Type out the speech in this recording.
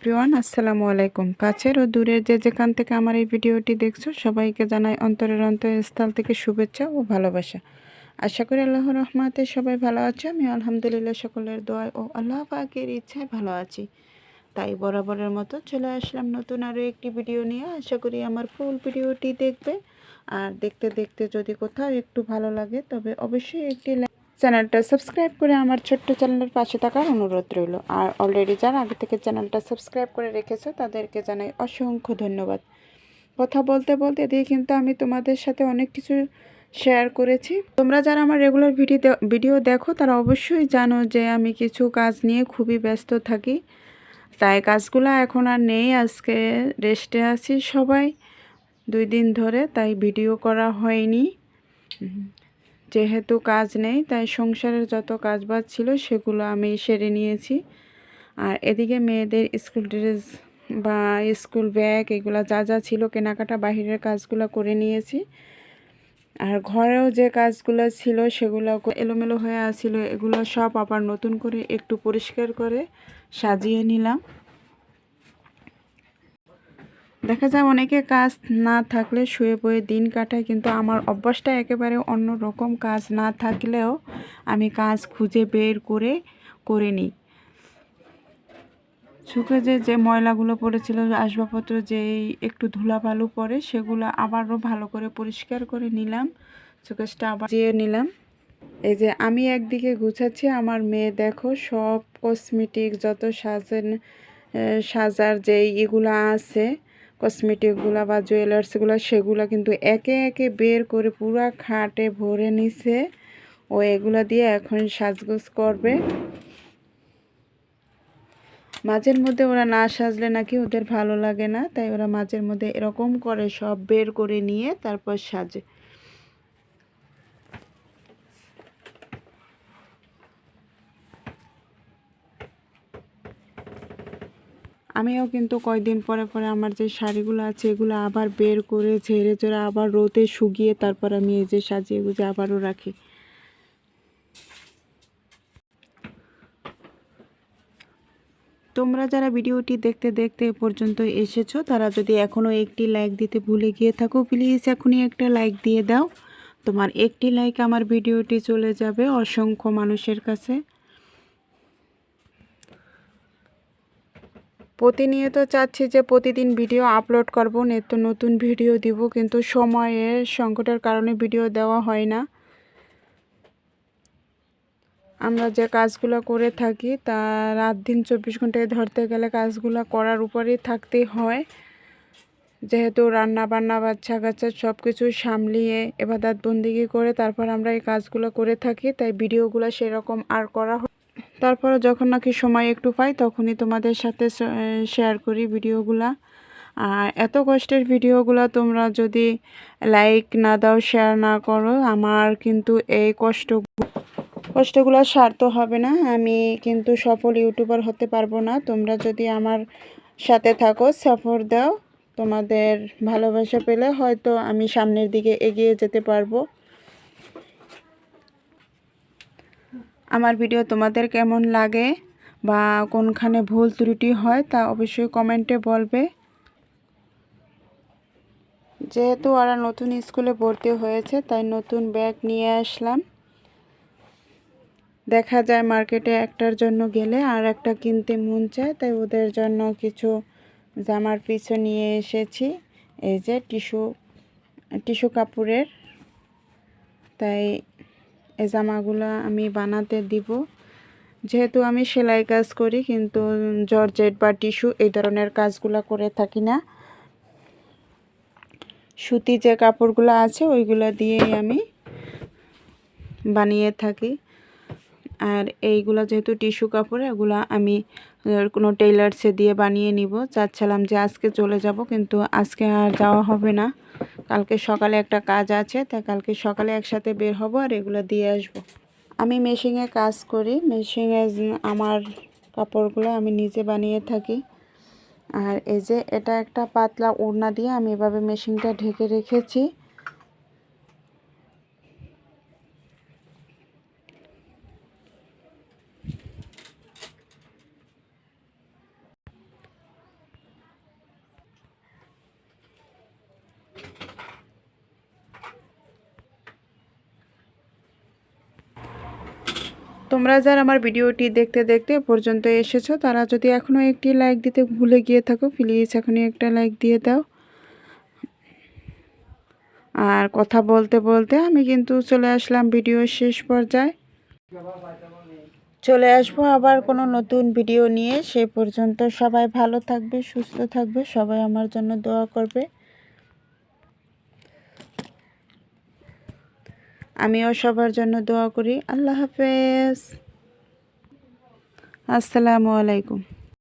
Everyone, আসসালামু আলাইকুম। কাছের ও দূরের যে যেখান থেকে আমার এই ভিডিওটি দেখছো সবাইকে জানাই অন্তরের অন্তঃস্থল থেকে শুভেচ্ছা ও ভালোবাসা। আশা করি আল্লাহর রহমতে সবাই ভালো আছে। আমি আলহামদুলিল্লাহ সকলের দোয়ায় ও আল্লাহ পাকের ইচ্ছায় ভালো আছি। তাই বরাবরের মতো চলে আসলাম নতুন আরও একটি ভিডিও নিয়ে। আশা করি আমার ফুল ভিডিওটি দেখবে। আর দেখতে দেখতে যদি কোথাও একটু ভালো লাগে তবে অবশ্যই একটি চ্যানেলটা সাবস্ক্রাইব করে আমার ছোট্ট চ্যানেলের পাশে থাকার অনুরোধ রইল। আর অলরেডি যারা আগে থেকে চ্যানেলটা সাবস্ক্রাইব করে রেখেছো তাদেরকে জানাই অসংখ্য ধন্যবাদ। কথা বলতে বলতে দিয়ে কিন্তু আমি তোমাদের সাথে অনেক কিছু শেয়ার করেছি। তোমরা যারা আমার রেগুলার ভিডিও দেখো তারা অবশ্যই জানো যে আমি কিছু কাজ নিয়ে খুবই ব্যস্ত থাকি। তাই কাজগুলো এখন আর নেই, আজকে রেস্টে আছি সবাই 2 দিন ধরে, তাই ভিডিও করা হয়নি। যেহেতু কাজ নেই তাই সংসারের যত কাজবাজ ছিল সেগুলো আমি সেরে নিয়েছি। আর এদিকে মেয়েদের স্কুল ড্রেস বা স্কুল ব্যাগ এগুলো যা যা ছিল কেনাকাটা বাহিরের কাজগুলো করে নিয়েছি। আর ঘরেও যে কাজগুলো ছিল সেগুলো এলোমেলো হয়ে আসছিল, এগুলো সব আবার নতুন করে একটু পরিষ্কার করে সাজিয়ে নিলাম। দেখা যায় অনেকে কাজ না থাকলে শুয়ে বয়ে দিন কাটায়, কিন্তু আমার অভ্যাসটা একেবারে অন্য রকম। কাজ না থাকলেও আমি কাজ খুঁজে বের করে নিই। শুকে যে ময়লাগুলো পড়েছিল, আসবাবপত্র যেই একটু ধুলাবালু পড়ে সেগুলো আবারও ভালো করে পরিষ্কার করে নিলাম, সুকেশটা আবার জিয়ে নিলাম। এই যে আমি একদিকে গুছাচ্ছি, আমার মেয়ে দেখো সব কসমেটিক যত সাজার যে এগুলো আছে কসমেটিকগুলো বা জুয়েলার্সগুলো সেগুলো কিন্তু একে একে বের করে পুরা খাটে ভরে নিছে। ও এগুলো দিয়ে এখন সাজগোজ করবে। মাঝের মধ্যে ওরা না সাজলে নাকি ওদের ভালো লাগে না, তাই ওরা মাঝের মধ্যে এরকম করে সব বের করে নিয়ে তারপর সাজে। আমিও কিন্তু কয়েকদিন পরে পরে আমার যে শাড়িগুলো আছে এগুলো আবার বের করে ঝেড়ে ঝেড়ে আবার রোদে শুকিয়ে তারপর আমি এই যে সাজিয়ে গুজে আবারও রাখি। তোমরা যারা ভিডিওটি দেখতে দেখতে এ পর্যন্ত এসেছো তারা যদি এখনও একটি লাইক দিতে ভুলে গিয়ে থাকো, প্লিজ এখনই একটা লাইক দিয়ে দাও। তোমার একটি লাইক আমার ভিডিওটি চলে যাবে অসংখ্য মানুষের কাছে। প্রতিনিয়ত চাচ্ছি যে প্রতিদিন ভিডিও আপলোড করব, নিত্য নতুন ভিডিও দিব, কিন্তু সময়ের সংকটের কারণে ভিডিও দেওয়া হয় না। আমরা যে কাজগুলো করে থাকি তা রাত দিন 24 ঘন্টায় ধরতে গেলে কাজগুলো করার উপরেই থাকতেই হয়। যেহেতু রান্না বান্না বাচ্চা কাচ্চা সব কিছু সামলিয়ে ইবাদত বন্দিগি করে তারপর আমরা এই কাজগুলো করে থাকি, তাই ভিডিওগুলো সেরকম আর করা হয়। তারপরে যখন নাকি সময় একটু পাই তখনই তোমাদের সাথে শেয়ার করি ভিডিওগুলা। আর এত কষ্টের ভিডিওগুলো তোমরা যদি লাইক না দাও, শেয়ার না করো, আমার কিন্তু এই কষ্টগুলো সার্থ হবে না। আমি কিন্তু সফল ইউটিউবার হতে পারবো না। তোমরা যদি আমার সাথে থাকো, সাপোর্ট দাও, তোমাদের ভালোবাসা পেলে হয়তো আমি সামনের দিকে এগিয়ে যেতে পারবো। আমার ভিডিও তোমাদের কেমন লাগে বা কোনখানে ভুল ত্রুটি হয় তা অবশ্যই কমেন্টে বলবে। যেহেতু ওরা নতুন স্কুলে ভর্তি হয়েছে তাই নতুন ব্যাগ নিয়ে আসলাম। দেখা যায় মার্কেটে একটার জন্য গেলে আর একটা কিনতে মন চায়, তাই ওদের জন্য কিছু জামার পিছু নিয়ে এসেছি। এই যে টিস্যু কাপড়ের, তাই এই জামাগুলো আমি বানাতে দিব। যেহেতু আমি সেলাই কাজ করি কিন্তু জর্জেট বা টিস্যু এই ধরনের কাজগুলো করে থাকি না। সুতি যে কাপড়গুলো আছে ওইগুলো দিয়েই আমি বানিয়ে থাকি। আর এইগুলো যেহেতু টিস্যু কাপড়, এগুলো আমি কোনো টেইলার্সে দিয়ে বানিয়ে নিব। চাচ্ছিলাম যে আজকে চলে যাব, কিন্তু আজকে আর যাওয়া হবে না। কালকে সকালে একটা কাজ আছে, তাই কালকে সকালে একসাথে বের হব আর এগুলো দিয়ে আসব। আমি মেশিনে কাজ করি, মেশিনে আমার কাপড়গুলো আমি নিজে বানিয়ে থাকি। আর এই যে এটা একটা পাতলা ওড়না দিয়ে আমি এভাবে মেশিনটা ঢেকে রেখেছি। তোমরা যারা আমার ভিডিওটি দেখতে দেখতে পর্যন্ত এসেছো তারা যদি এখনও একটি লাইক দিতে ভুলে গিয়ে থাকো, প্লিজ এখনই একটা লাইক দিয়ে দাও। আর কথা বলতে বলতে আমি কিন্তু চলে আসলাম ভিডিওর শেষ পর্যায়ে। চলে আসবো আবার কোনো নতুন ভিডিও নিয়ে। সেই পর্যন্ত সবাই ভালো থাকবে, সুস্থ থাকবে, সবাই আমার জন্য দোয়া করবে। আমিও সবার জন্য দোয়া করি। আল্লাহ হাফেজ, আসসালামু আলাইকুম।